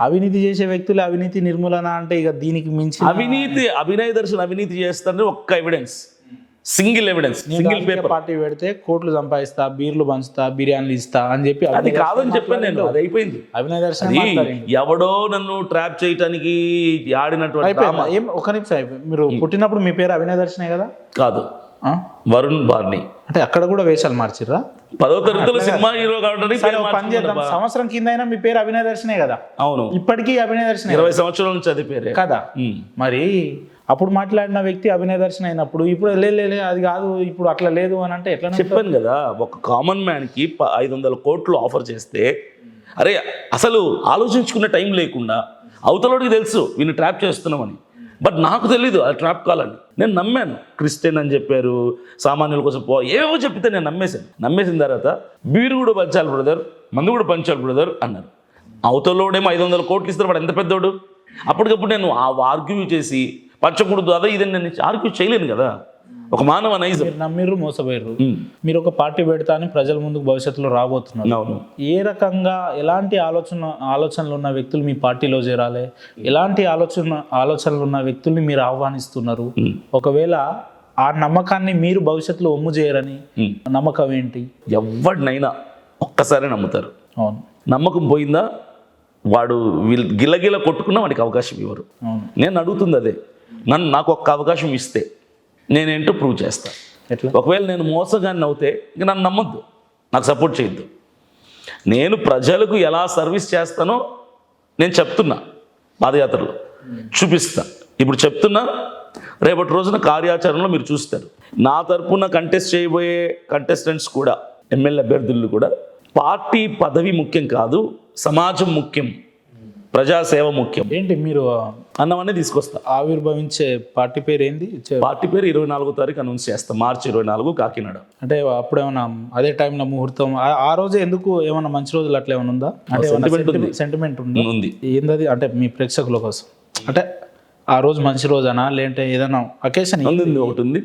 అవినీతి చేసే వ్యక్తులు అవినీతి నిర్మూలన అంటే ఇక దీనికి మించి అభినయ్ దర్శన్ అవినీతి చేస్తారని ఒక్క evidence, single evidence, single paper. Party పెడితే కోట్లు సంపాదిస్తా, బీర్లు పంచుతా, బిర్యానీలు ఇస్తా అని చెప్పి అది కాదని చెప్పాను నేను, అది అయిపోయింది. అభినయ్ దర్శన్ అది ఎవడో నన్ను ట్రాప్ చేయటానికి ఆడినటువంటి ఏం ఒక నిమిషం అయిపోయింది. మీరు పుట్టినప్పుడు మీ పేరు అభినయ్ దర్శనే కదా? కాదు, ఆ? వరుణ్ బార్ని. అంటే అక్కడ కూడా వేషాలు మార్చిర్రా? 10వ తరగతిలో సినిమా హీరో కాబట్టి సరే, ఒక పని చేద్దాం, సంవత్సరం కింద అయినా మీ పేరు అభినయ్ దర్శనే కదా? అవును, ఇప్పటికీ అభినయ్ దర్శనే 20 సంవత్సరాల నుంచి అది పేరే కదా. మరి అప్పుడు మాట్లాడిన వ్యక్తి అభినయ్ దర్శన్ అయినప్పుడు ఇప్పుడు లే అది కాదు, ఇప్పుడు అట్లా లేదు అని అంటే ఎట్లా? చెప్పాను కదా, ఒక కామన్ మ్యాన్కి 500 కోట్లు ఆఫర్ చేస్తే, అరే అసలు ఆలోచించుకునే టైం లేకుండా అవతలోడికి తెలుసు వీళ్ళు ట్రాప్ చేస్తున్నామని, బట్ నాకు తెలీదు అది ట్రాప్ కాలని. నేను నమ్మాను. క్రిస్టియన్ అని చెప్పారు, సామాన్యుల కోసం ఏవో చెప్తే నేను నమ్మేసిన తర్వాత బీరు కూడా పంచాలి బ్రదర్, మందు కూడా పంచాలి బ్రదర్ అన్నారు. అవతలోడేమో 500 కోట్లు ఇస్తారు, వాడు ఎంత పెద్దోడు. అప్పటికప్పుడు నేను ఆర్గ్యూ చేసి పంచకూడదు అదే ఇదని నేను ఆర్గ్యూ చేయలేను కదా. ఒక మానవ నైజం. నమ్మిర్రు, మోసపోయారు. మీరు ఒక పార్టీ పెడతా అని ప్రజల ముందుకు భవిష్యత్తులో రాబోతున్నారు. అవును. ఏ రకంగా ఎలాంటి ఆలోచనలు ఉన్న వ్యక్తులు మీ పార్టీలో చేరాలి, ఎలాంటి ఆలోచనలు ఉన్న వ్యక్తుల్ని మీరు ఆహ్వానిస్తున్నారు? ఒకవేళ ఆ నమ్మకాన్ని మీరు భవిష్యత్తులో ఒమ్ము చేయరని నమ్మకం ఏంటి? ఎవరినైనా ఒక్కసారి నమ్ముతారు. అవును. నమ్మకం పోయిందా వాడు గిలగిల కొట్టుకున్నా వాడికి అవకాశం ఇవ్వరు. నేను అడుగుతుంది అదే, నాకు ఒక్క అవకాశం ఇస్తే నేనేంటో ప్రూవ్ చేస్తాను. ఎట్లా? ఒకవేళ నేను మోసగాన్ని అవుతే ఇంక నన్ను నమ్మొద్దు, నాకు సపోర్ట్ చేయొద్దు. నేను ప్రజలకు ఎలా సర్వీస్ చేస్తానో నేను చెప్తున్నా, పాదయాత్రలో చూపిస్తా, ఇప్పుడు చెప్తున్నా, రేపటి రోజున కార్యాచరణలో మీరు చూస్తారు. నా తరపున కంటెస్ట్ చేయబోయే కంటెస్టెంట్స్ కూడా, ఎమ్మెల్యే అభ్యర్థులు కూడా, పార్టీ పదవి ముఖ్యం కాదు, సమాజం ముఖ్యం, ప్రజాసేవ ముఖ్యం. ఏంటి మీరు అన్నవన్నీ తీసుకొస్తా. ఆవిర్భవించే పార్టీ పేరు ఏంది? పార్టీ పేరు 24వ తారీఖు అనౌన్స్ చేస్తాం, మార్చి 24 కాకినాడ. అంటే అప్పుడేమన్నా అదే టైంలో ముహూర్తం ఆ రోజు ఎందుకు ఏమన్నా మంచి రోజులు అట్లా ఏమైనా ఉందా? అంటే సెంటిమెంట్ ఉంది. ఏందది? అంటే మీ ప్రేక్షకుల కోసం అంటే ఆ రోజు మంచి రోజనా, లేదంటే ఏదైనా అకేషన్ ఒకటి ఉంది.